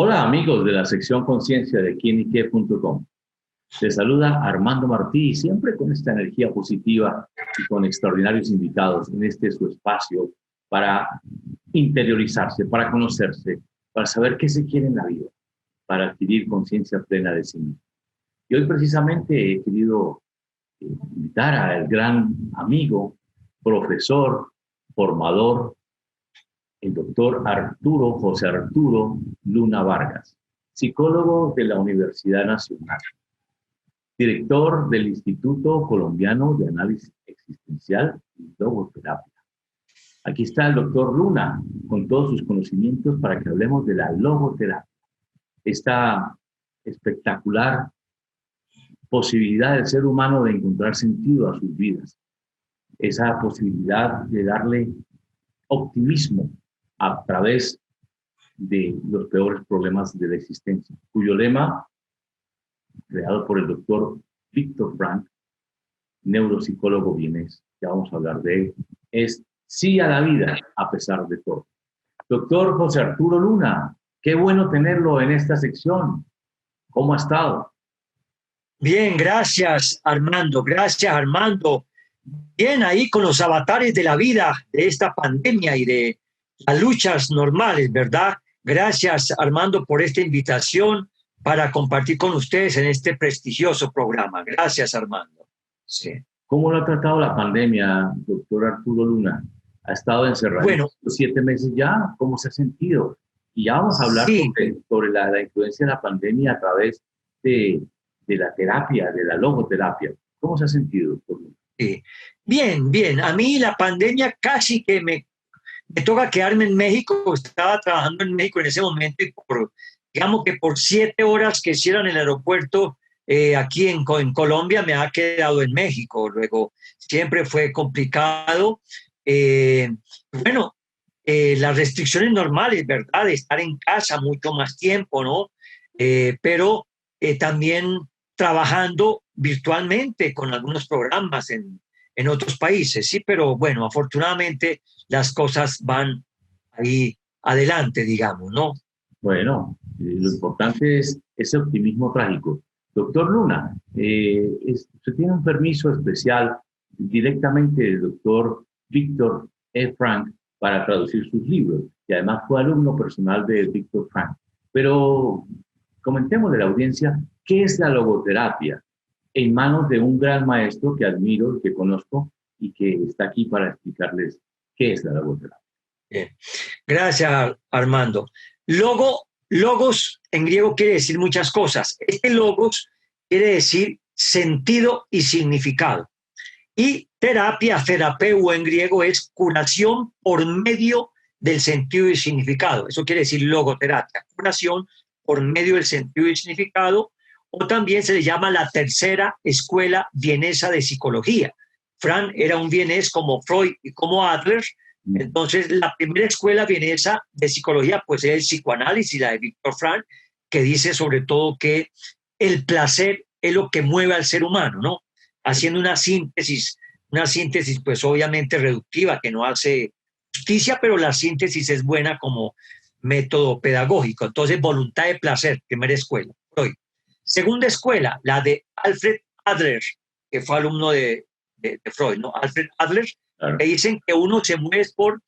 Hola amigos de la sección Conciencia de quienique.com. Les saluda Armando Martí, siempre con esta energía positiva y con extraordinarios invitados en este su espacio para interiorizarse, para conocerse, para saber qué se quiere en la vida, para adquirir conciencia plena de sí mismo. Y hoy precisamente he querido invitar al gran amigo, profesor, formador, el doctor José Arturo Luna Vargas, psicólogo de la Universidad Nacional, director del Instituto Colombiano de Análisis Existencial y Logoterapia. Aquí está el doctor Luna con todos sus conocimientos para que hablemos de la logoterapia, esta espectacular posibilidad del ser humano de encontrar sentido a sus vidas, esa posibilidad de darle optimismo a través de los peores problemas de la existencia, cuyo lema, creado por el doctor Víctor Frank, neuropsicólogo vienés, ya vamos a hablar de él, es sí a la vida a pesar de todo. Doctor José Arturo Luna, qué bueno tenerlo en esta sección. ¿Cómo ha estado? Bien, gracias Armando, gracias Armando. Bien, ahí con los avatares de la vida, de esta pandemia y de las luchas normales, ¿verdad? Gracias Armando por esta invitación para compartir con ustedes en este prestigioso programa. Gracias Armando. Sí. ¿Cómo lo ha tratado la pandemia, doctor Arturo Luna? ¿Ha estado encerrado Bueno, 7 meses ya? ¿Cómo se ha sentido? Y ya vamos a hablar sí, sobre la influencia de la pandemia a través de la terapia, de la logoterapia. ¿Cómo se ha sentido, doctor Luna? sí. Bien, bien. A mí la pandemia casi que me toca quedarme en México. Estaba trabajando en México en ese momento y digamos que por 7 horas que hicieron en el aeropuerto aquí en Colombia me ha quedado en México. Luego siempre fue complicado. Eh, bueno, las restricciones normales, ¿verdad? De estar en casa mucho más tiempo, ¿no? Pero también trabajando virtualmente con algunos programas en otros países, sí, pero bueno, afortunadamente las cosas van ahí adelante, digamos, ¿no? Bueno, lo importante es ese optimismo trágico. Doctor Luna, usted tiene un permiso especial directamente del doctor Víctor E. Frank para traducir sus libros y además fue alumno personal de Víctor Frank. Pero comentemos de la audiencia, ¿qué es la logoterapia? En manos de un gran maestro que admiro, que conozco y que está aquí para explicarles qué es la logoterapia. Bien. Gracias, Armando. Logos en griego quiere decir muchas cosas. Este logos quiere decir sentido y significado. Y terapia, terapeu en griego es curación por medio del sentido y significado. Eso quiere decir logoterapia, curación por medio del sentido y significado, o también se le llama la tercera escuela vienesa de psicología. Frank era un vienés como Freud y como Adler. Entonces, la primera escuela vienesa de psicología, pues es el psicoanálisis, la de Víctor Frank, que dice sobre todo que el placer es lo que mueve al ser humano, ¿no? Haciendo una síntesis pues obviamente reductiva que no hace justicia, pero la síntesis es buena como método pedagógico. Entonces, voluntad de placer, primera escuela. Freud. Segunda escuela, la de Alfred Adler, que fue alumno de Freud, ¿no? Alfred Adler, Claro. que dicen que uno se mueve por,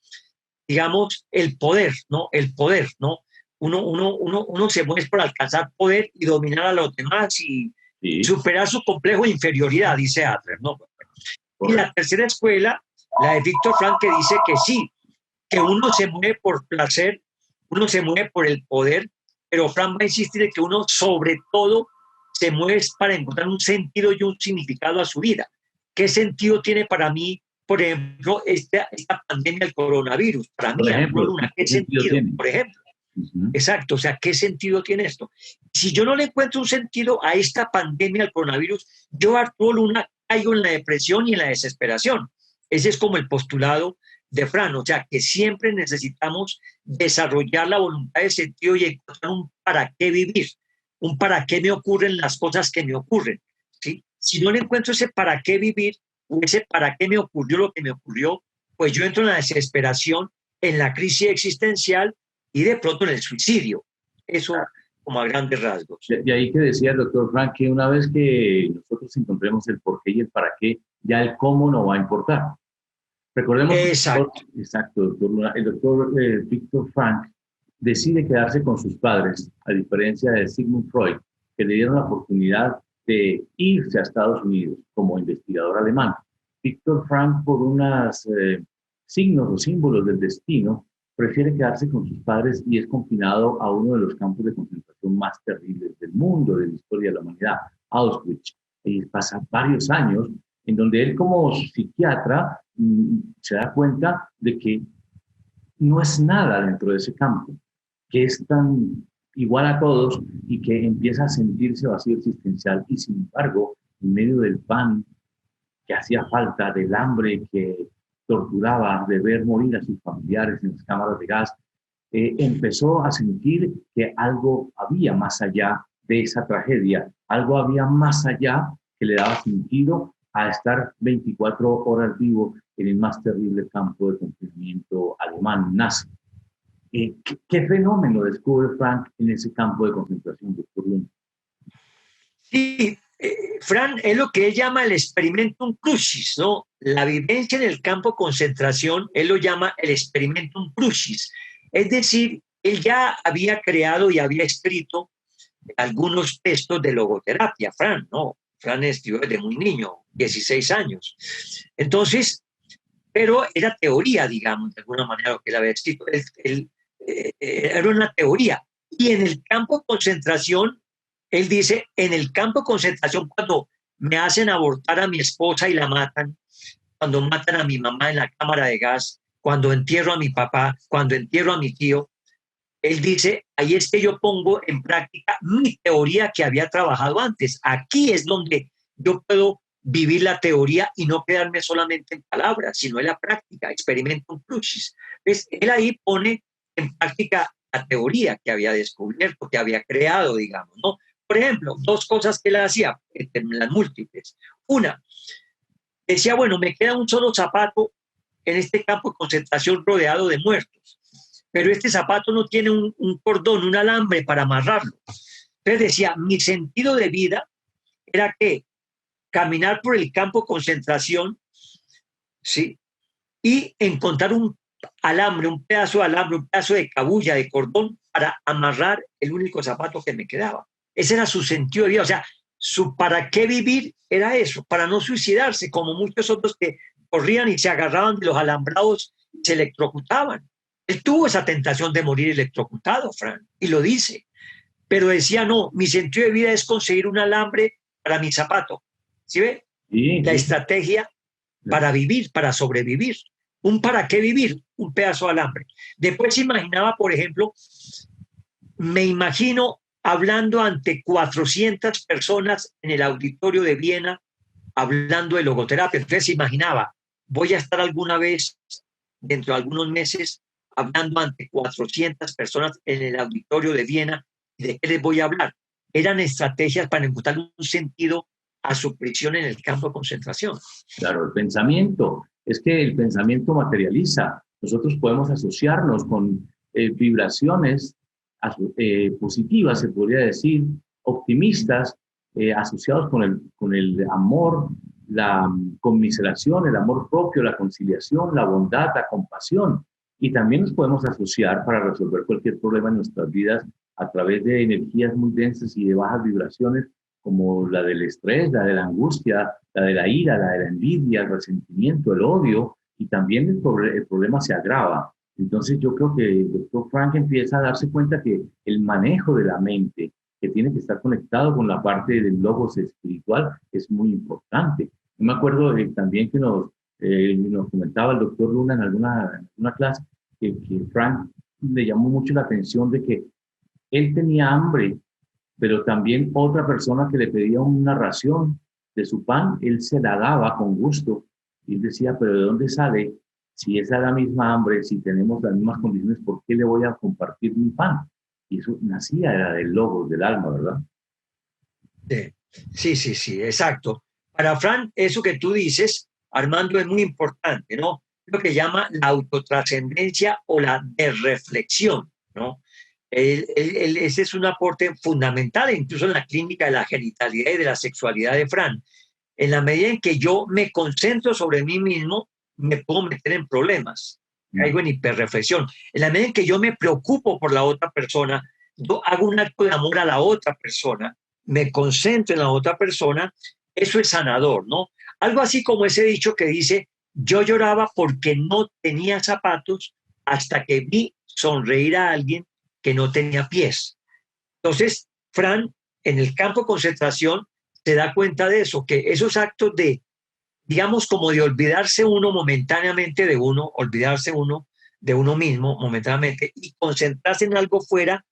digamos, el poder, ¿no? El poder, ¿no? Uno se mueve por alcanzar poder y dominar a los demás y Sí, superar su complejo de inferioridad, dice Adler, ¿no? Y la correcto. tercera escuela, la de Víctor Frank, que dice que sí, que uno se mueve por placer, uno se mueve por el poder, pero Frank va a insistir en que uno sobre todo se mueve para encontrar un sentido y un significado a su vida. ¿Qué sentido tiene para mí, por ejemplo, esta pandemia del coronavirus? Para Por mí, Arturo ejemplo, Luna, ¿qué ¿qué sentido sentido? tiene? Por ejemplo, Uh-huh. exacto, o sea, ¿qué sentido tiene esto? Si yo no le encuentro un sentido a esta pandemia del coronavirus, yo, Arturo Luna, caigo en la depresión y en la desesperación. Ese es como el postulado de Fran, o sea, que siempre necesitamos desarrollar la voluntad de sentido y encontrar un para qué vivir, un para qué me ocurren las cosas que me ocurren. ¿Sí? Si no le encuentro ese para qué vivir, o ese para qué me ocurrió lo que me ocurrió, pues yo entro en la desesperación, en la crisis existencial y de pronto en el suicidio. Eso como a grandes rasgos. De ahí que decía el doctor Frank que una vez que nosotros encontremos el por qué y el para qué, ya el cómo no va a importar. Recordemos, Exacto. exacto, doctor Luna, el doctor Víctor Frank decide quedarse con sus padres, a diferencia de Sigmund Freud, que le dieron la oportunidad de irse a Estados Unidos como investigador alemán. Víctor Frank, por unos signos o símbolos del destino, prefiere quedarse con sus padres y es confinado a uno de los campos de concentración más terribles del mundo, de la historia de la humanidad, Auschwitz. Y pasa varios años en donde él como psiquiatra se da cuenta de que no es nada dentro de ese campo, que es tan igual a todos y que empieza a sentirse vacío existencial y sin embargo, en medio del pan que hacía falta, del hambre que torturaba, de ver morir a sus familiares en las cámaras de gas, empezó a sentir que algo había más allá de esa tragedia, algo había más allá que le daba sentido a estar 24 horas vivo en el más terrible campo de confinamiento alemán nazi. ¿Qué fenómeno descubre Frank en ese campo de concentración, doctor Luna? Sí, Fran, es lo que él llama el experimentum crucis, ¿no? La vivencia en el campo de concentración, él lo llama el experimentum crucis. Es decir, él ya había creado y había escrito algunos textos de logoterapia, Fran, ¿no? Fran estudió desde muy niño, 16 años. Entonces, pero era teoría, digamos, de alguna manera lo que él había escrito. Era una teoría. Y en el campo de concentración, él dice, en el campo de concentración, cuando me hacen abortar a mi esposa y la matan, cuando matan a mi mamá en la cámara de gas, cuando entierro a mi papá, cuando entierro a mi tío, él dice, ahí es que yo pongo en práctica mi teoría que había trabajado antes. Aquí es donde yo puedo vivir la teoría y no quedarme solamente en palabras, sino en la práctica, experimentum crucis. Entonces, él ahí pone en práctica la teoría que había descubierto, que había creado, digamos, ¿no? Por ejemplo, dos cosas que él hacía, las múltiples. Una, decía, bueno, me queda un solo zapato en este campo de concentración rodeado de muertos, pero este zapato no tiene un cordón, un alambre para amarrarlo. Entonces decía, mi sentido de vida era que caminar por el campo de concentración, ¿sí? Y encontrar un alambre, un pedazo de alambre, un pedazo de cabulla, de cordón, para amarrar el único zapato que me quedaba. Ese era su sentido de vida. O sea, su para qué vivir era eso, para no suicidarse, como muchos otros que corrían y se agarraban de los alambrados y se electrocutaban. Él tuvo esa tentación de morir electrocutado, Fran, y lo dice. Pero decía, no, mi sentido de vida es conseguir un alambre para mi zapato. ¿Sí ve? Sí, La sí. estrategia para vivir, para sobrevivir. ¿Un para qué vivir? Un pedazo de alambre. Después se imaginaba, por ejemplo, me imagino hablando ante 400 personas en el auditorio de Viena, hablando de logoterapia. Entonces se imaginaba, voy a estar alguna vez, dentro de algunos meses, hablando ante 400 personas en el auditorio de Viena. ¿Y de qué les voy a hablar? Eran estrategias para encontrar un sentido a su prisión en el campo de concentración. Claro, el pensamiento. Es que el pensamiento materializa. Nosotros podemos asociarnos con vibraciones positivas, se podría decir, optimistas, asociados con el amor, la conmiseración, el amor propio, la conciliación, la bondad, la compasión. Y también nos podemos asociar para resolver cualquier problema en nuestras vidas a través de energías muy densas y de bajas vibraciones, como la del estrés, la de la angustia, la de la ira, la de la envidia, el resentimiento, el odio, y también el problema se agrava. Entonces yo creo que el doctor Frank empieza a darse cuenta que el manejo de la mente, que tiene que estar conectado con la parte del logos espiritual, es muy importante. Yo me acuerdo también que nos comentaba el doctor Luna en alguna clase que Frank le llamó mucho la atención de que él tenía hambre, pero también otra persona que le pedía una ración de su pan, él se la daba con gusto. Y él decía, pero ¿de dónde sale? Si esa es la misma hambre, si tenemos las mismas condiciones, ¿por qué le voy a compartir mi pan? Y eso nacía, era del logos, del alma, ¿verdad? Sí, exacto. Para Fran, eso que tú dices, Armando, es muy importante, ¿no? Lo que llama la autotrascendencia o la desreflexión, ¿no? Ese es un aporte fundamental, incluso en la clínica de la genitalidad y de la sexualidad de Fran. En la medida en que yo me concentro sobre mí mismo, me puedo meter en problemas, caigo en hiperreflexión. En la medida en que yo me preocupo por la otra persona, yo hago un acto de amor a la otra persona, me concentro en la otra persona, eso es sanador, ¿no? Algo así como ese dicho que dice, yo lloraba porque no tenía zapatos hasta que vi sonreír a alguien que no tenía pies. Entonces, Fran, en el campo de concentración, se da cuenta de eso, que esos actos de, digamos, como de olvidarse uno momentáneamente de uno, olvidarse uno de uno mismo momentáneamente y concentrarse en algo fuera,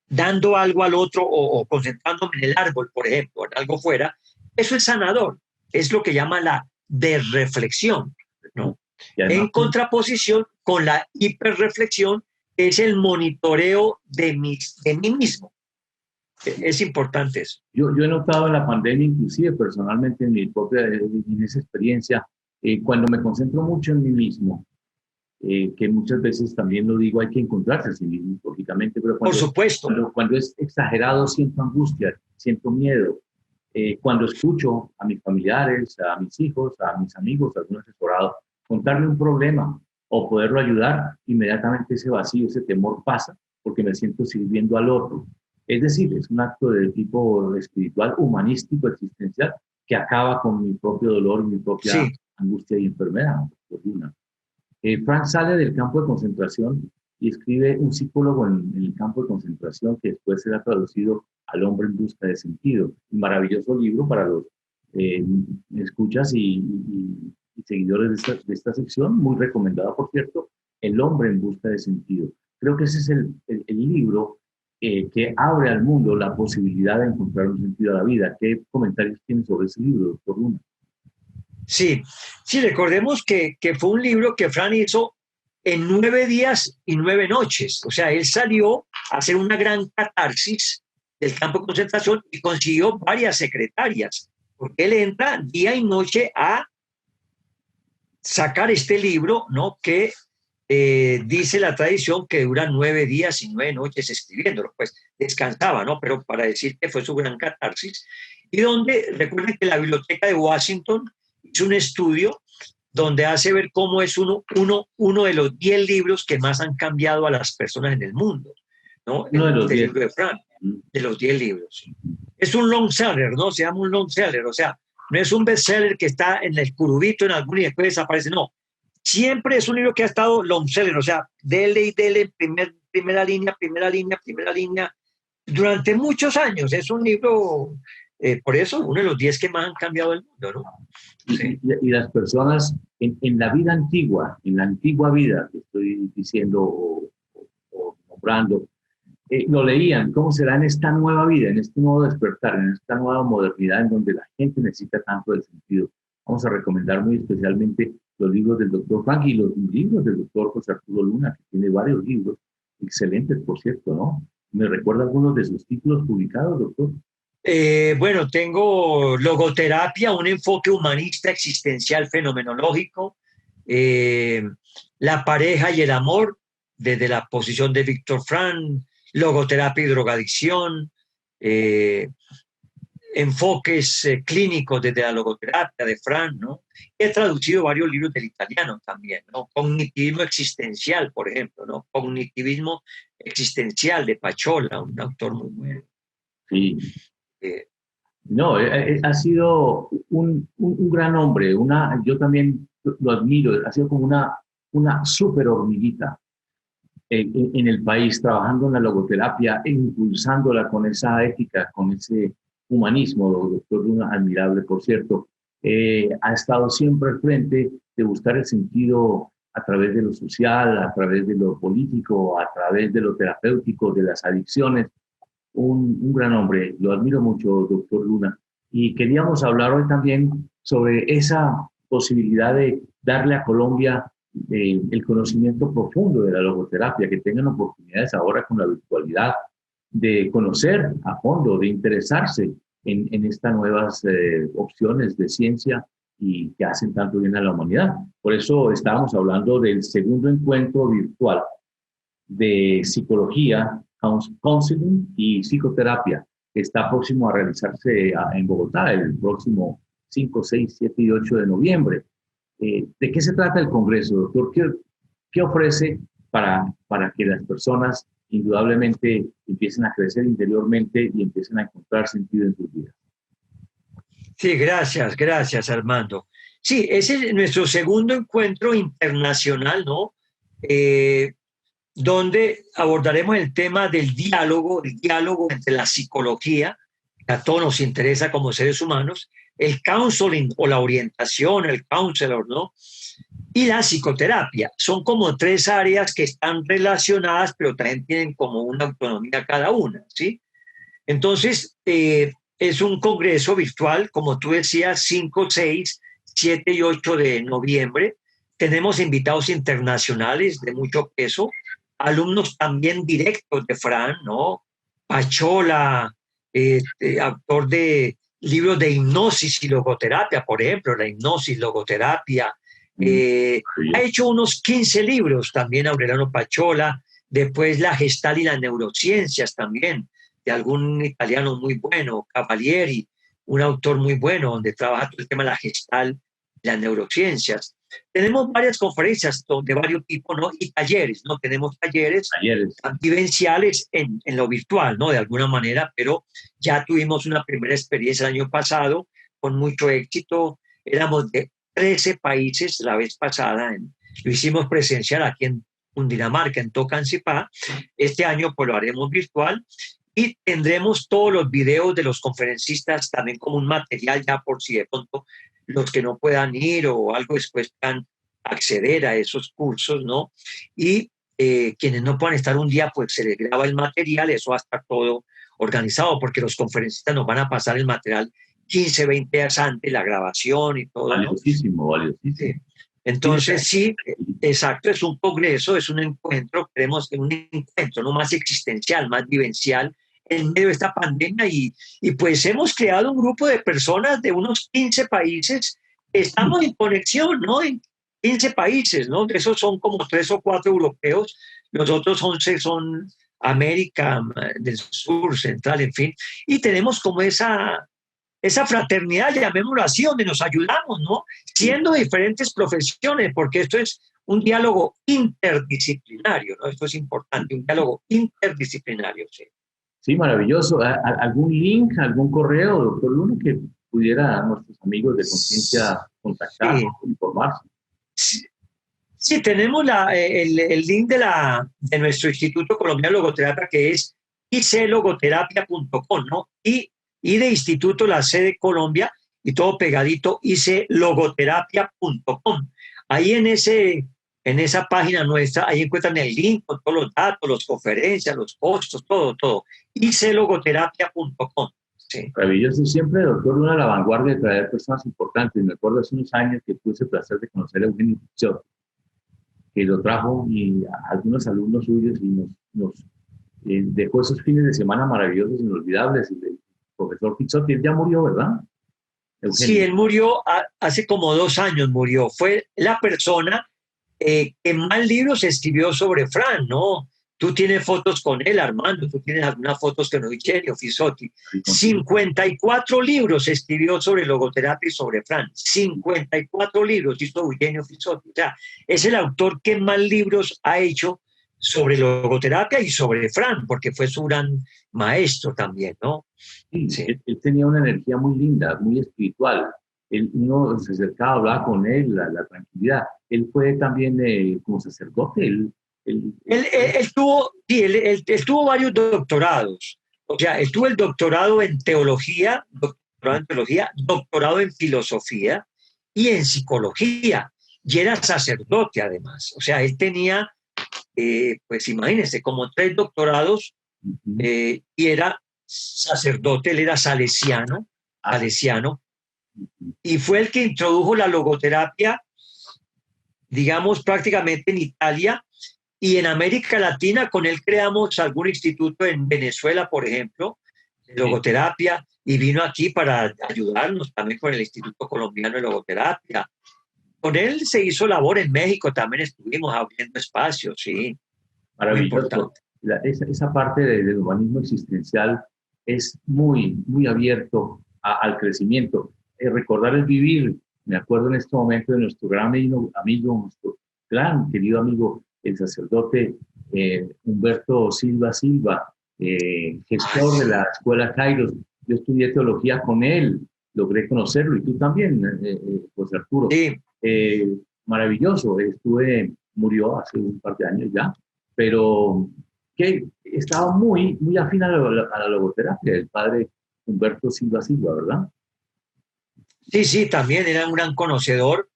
dando algo al otro o concentrándome en el árbol, por ejemplo, en algo fuera, eso es sanador, es lo que llama la desreflexión, ¿no? En contraposición con la hiperreflexión, que es el monitoreo de mí mismo. Es importante eso. Yo he notado en la pandemia, inclusive personalmente en mi propia en esa experiencia, cuando me concentro mucho en mí mismo, que muchas veces también lo digo, hay que encontrarse a sí mismo, lógicamente, pero por supuesto. Cuando es exagerado siento angustia, siento miedo. Cuando escucho a mis familiares, a mis hijos, a mis amigos, a algún asesorado, contarme un problema o poderlo ayudar, inmediatamente ese vacío, ese temor pasa, porque me siento sirviendo al otro. Es decir, es un acto de tipo espiritual, humanístico, existencial, que acaba con mi propio dolor, mi propia angustia y enfermedad. Frank sale del campo de concentración y escribe Un psicólogo en el campo de concentración, que después será traducido Al hombre en busca de sentido. Un maravilloso libro para los escuchas y seguidores de esta sección, muy recomendado, por cierto, El hombre en busca de sentido. Creo que ese es el libro que abre al mundo la posibilidad de encontrar un sentido a la vida. ¿Qué comentarios tienes sobre ese libro, doctor Luna? Sí, recordemos que fue un libro que Fran hizo en 9 días y 9 noches. O sea, él salió a hacer una gran catarsis del campo de concentración y consiguió varias secretarias, porque él entra día y noche a sacar este libro, ¿no? Que dice la tradición que dura 9 días y 9 noches escribiéndolo, pues descansaba, ¿no? Pero para decir que fue su gran catarsis. Y donde, recuerden que la Biblioteca de Washington hizo un estudio donde hace ver cómo es uno de los 10 libros que más han cambiado a las personas en el mundo, ¿no? Uno de los 10. Libro de Frank, de los 10 libros. Es un long seller, ¿no? Se llama un long seller, o sea, no es un bestseller que está en el curubito en algún y después desaparece, no. Siempre es un libro que ha estado long seller, o sea, dele y dele, primera línea, durante muchos años. Es un libro, por eso, uno de los 10 que más han cambiado el mundo, ¿no? Sí. Y las personas en la vida antigua, en la antigua vida, que estoy diciendo o nombrando, lo leían. ¿Cómo será en esta nueva vida, en este nuevo despertar, en esta nueva modernidad en donde la gente necesita tanto del sentido? Vamos a recomendar muy especialmente los libros del doctor Frank y los libros del doctor José Arturo Luna, que tiene varios libros, excelentes, por cierto, ¿no? ¿Me recuerda algunos de sus títulos publicados, doctor? Bueno, tengo Logoterapia, un enfoque humanista, existencial, fenomenológico, La pareja y el amor, desde la posición de Víctor Frank, Logoterapia y drogadicción, enfoques clínicos desde la logoterapia de Frank, ¿no? He traducido varios libros del italiano también, ¿no? Cognitivismo existencial, por ejemplo, ¿no? Cognitivismo existencial de Pachola, un autor muy bueno. Sí. No, ha sido un gran hombre, yo también lo admiro, ha sido como una súper hormiguita en el país, trabajando en la logoterapia e impulsándola con esa ética, con ese humanismo, doctor Luna, admirable, por cierto. Ha estado siempre al frente de buscar el sentido a través de lo social, a través de lo político, a través de lo terapéutico, de las adicciones. Un gran hombre, lo admiro mucho, doctor Luna. Y queríamos hablar hoy también sobre esa posibilidad de darle a Colombia el conocimiento profundo de la logoterapia, que tengan oportunidades ahora con la virtualidad de conocer a fondo, de interesarse en estas nuevas opciones de ciencia y que hacen tanto bien a la humanidad. Por eso estábamos hablando del segundo encuentro virtual de psicología Counseling y Psicoterapia, que está próximo a realizarse en Bogotá el próximo 5, 6, 7 y 8 de noviembre. ¿De qué se trata el Congreso, doctor? ¿Qué ofrece para que las personas indudablemente empiecen a crecer interiormente y empiecen a encontrar sentido en sus vidas? Sí, gracias, Armando. Sí, ese es nuestro segundo encuentro internacional, ¿no? Donde abordaremos el tema del diálogo, el diálogo entre la psicología, que a todos nos interesa como seres humanos, el counseling o la orientación, el counselor, ¿no? Y la psicoterapia. Son como tres áreas que están relacionadas, pero también tienen como una autonomía cada una, ¿sí? Entonces, es un congreso virtual, como tú decías, 5, 6, 7 y 8 de noviembre. Tenemos invitados internacionales de mucho peso, alumnos también directos de Fran, ¿no? Pachola, autor de libros de hipnosis y logoterapia, por ejemplo, la hipnosis, logoterapia. Ha hecho unos 15 libros también Aureliano Pachola, después la gestal y las neurociencias también, de algún italiano muy bueno, Cavalieri, un autor muy bueno, donde trabaja todo el tema de la gestal y las neurociencias. Tenemos varias conferencias de varios tipos, ¿no? Y talleres, ¿no? Tenemos talleres vivenciales en lo virtual, ¿no? De alguna manera, pero ya tuvimos una primera experiencia el año pasado con mucho éxito. Éramos de 13 países la vez pasada, lo hicimos presencial aquí en Cundinamarca, en Tocancipá. Este año pues lo haremos virtual y tendremos todos los videos de los conferencistas también como un material ya por si de pronto los que no puedan ir o algo después puedan acceder a esos cursos, ¿no? Y quienes no puedan estar un día, pues se les graba el material, eso va a estar todo organizado porque los conferencistas nos van a pasar el material 15, 20 días antes, la grabación y todo. Valiosísimo, valiosísimo. Sí. Entonces, sí, exacto, es un congreso, es un encuentro, creemos que un encuentro no más existencial, más vivencial en medio de esta pandemia y pues hemos creado un grupo de personas de unos 15 países, estamos en conexión, ¿no? En 15 países, ¿no? De esos son como 3 o 4 europeos, los otros 11 son América del Sur, Central, en fin, y tenemos como esa fraternidad, llamémoslo así, donde nos ayudamos, ¿no? Siendo diferentes profesiones, porque esto es un diálogo interdisciplinario, ¿no? Esto es importante, un diálogo interdisciplinario, sí. Sí, maravilloso. ¿Algún link, algún correo, doctor Luna, que pudiera a nuestros amigos de Conciencia contactar o informarse? Sí, tenemos el link de nuestro Instituto Colombiano de Logoterapia, que es iclogoterapia.com, ¿no? Y de Instituto, la C de Colombia, y todo pegadito, iclogoterapia.com. Ahí en esa página nuestra, ahí encuentran el link con todos los datos, las conferencias, los costos, todo. iclogoterapia.com. Sí. Maravilloso. Siempre, doctor Luna, a la vanguardia de traer personas importantes. Me acuerdo hace unos años que tuve el placer de conocer a Eugenio Pichot, que lo trajo y a algunos alumnos suyos y nos dejó esos fines de semana maravillosos, inolvidables. El profesor Pichot, él ya murió, ¿verdad? Eugenio. Sí, él murió hace como 2 años, murió. Fue la persona que más libros escribió sobre Fran, ¿no? Tú tienes fotos con él, Armando, tú tienes algunas fotos con Eugenio Fisotti. 54 libros escribió sobre logoterapia y sobre Fran. 54 libros hizo Eugenio Fisotti. O sea, es el autor que más libros ha hecho sobre logoterapia y sobre Fran, porque fue su gran maestro también, ¿no? Sí. Él tenía una energía muy linda, muy espiritual. Uno se acercaba, hablaba con él, la tranquilidad. Él fue también como sacerdote. Él tuvo varios doctorados. O sea, él tuvo el doctorado en teología, doctorado en filosofía y en psicología. Y era sacerdote además. O sea, él tenía, pues imagínense, como 3 doctorados y era sacerdote, él era salesiano, y fue el que introdujo la logoterapia, digamos, prácticamente en Italia. Y en América Latina, con él creamos algún instituto en Venezuela, por ejemplo, de logoterapia, y vino aquí para ayudarnos también con el Instituto Colombiano de Logoterapia. Con él se hizo labor en México, también estuvimos abriendo espacios, sí. Maravilloso. esa parte del humanismo existencial es muy, muy abierto al crecimiento. Recordar el vivir. Me acuerdo en este momento de nuestro gran nuestro gran querido amigo, el sacerdote Humberto Silva, gestor de la Escuela Kairos. Yo estudié teología con él, logré conocerlo, y tú también, José Arturo. Sí. Maravilloso, murió hace un par de años ya, pero que estaba muy, muy afín a la logoterapia, el padre Humberto Silva, ¿verdad? Sí, también era un gran conocedor,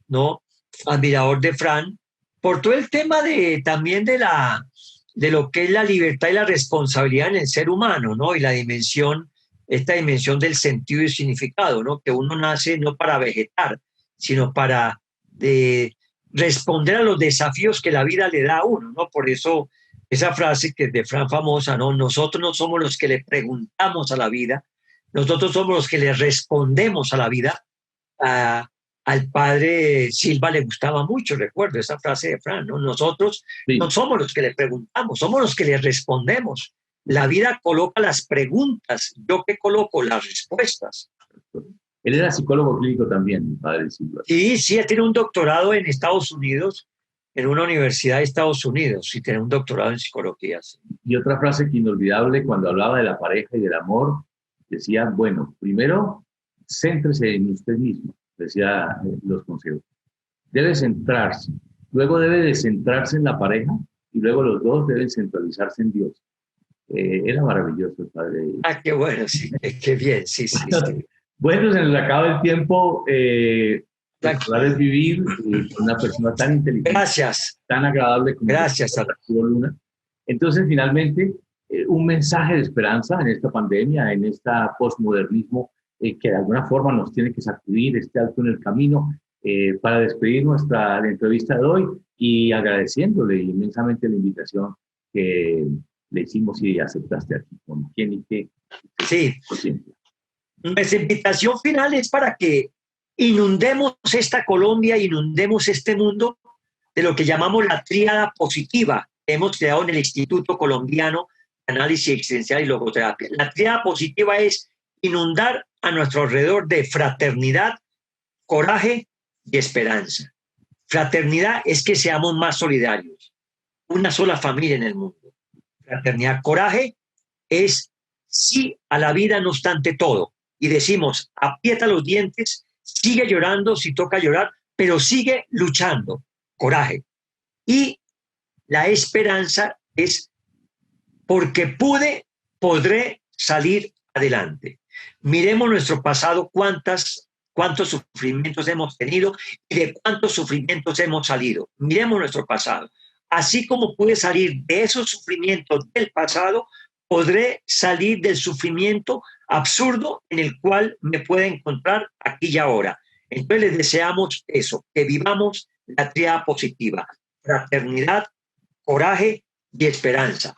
¿no? Admirador de Fran, por todo el tema también de lo que es la libertad y la responsabilidad en el ser humano, ¿no? Y esta dimensión del sentido y significado, ¿no? Que uno nace no para vegetar, sino para responder a los desafíos que la vida le da a uno, ¿no? Por eso esa frase que es de Fran famosa, ¿no? Nosotros no somos los que le preguntamos a la vida, nosotros somos los que le respondemos a la vida. Al padre Silva le gustaba mucho, recuerdo esa frase de Fran, ¿no? Nosotros no somos los que le preguntamos, somos los que le respondemos. La vida coloca las preguntas, yo que coloco las respuestas. Él era psicólogo clínico también, mi padre Silva. Sí, él tiene un doctorado en Estados Unidos, en una universidad de Estados Unidos, y tiene un doctorado en psicología. Sí. Y otra frase que inolvidable, cuando hablaba de la pareja y del amor, decía, bueno, primero, céntrese en usted mismo, decía los consejos. Debe centrarse, luego debe de centrarse en la pareja, y luego los dos deben centralizarse en Dios. Era maravilloso el padre. Qué bueno, sí, qué bien, sí. Bueno, se nos acaba el tiempo. Recordar es vivir con una persona tan inteligente, gracias, tan agradable como gracias, Arturo Luna. Entonces, finalmente, un mensaje de esperanza en esta pandemia, en este postmodernismo que de alguna forma nos tiene que sacudir este alto en el camino, para despedir nuestra entrevista de hoy y agradeciéndole inmensamente la invitación que le hicimos y aceptaste aquí con quién y qué. Sí. Nuestra invitación final es para que inundemos esta Colombia, inundemos este mundo de lo que llamamos la tríada positiva que hemos creado en el Instituto Colombiano de Análisis Existencial y Logoterapia. La tríada positiva es inundar a nuestro alrededor de fraternidad, coraje y esperanza. Fraternidad es que seamos más solidarios, una sola familia en el mundo. Fraternidad, coraje es sí a la vida no obstante todo. Y decimos, aprieta los dientes, sigue llorando si toca llorar, pero sigue luchando, coraje. Y la esperanza es porque podré salir adelante. Miremos nuestro pasado, cuántos sufrimientos hemos tenido y de cuántos sufrimientos hemos salido. Miremos nuestro pasado. Así como pude salir de esos sufrimientos del pasado, podré salir del sufrimiento absurdo en el cual me puede encontrar aquí y ahora. Entonces les deseamos eso, que vivamos la tríada positiva, fraternidad, coraje y esperanza.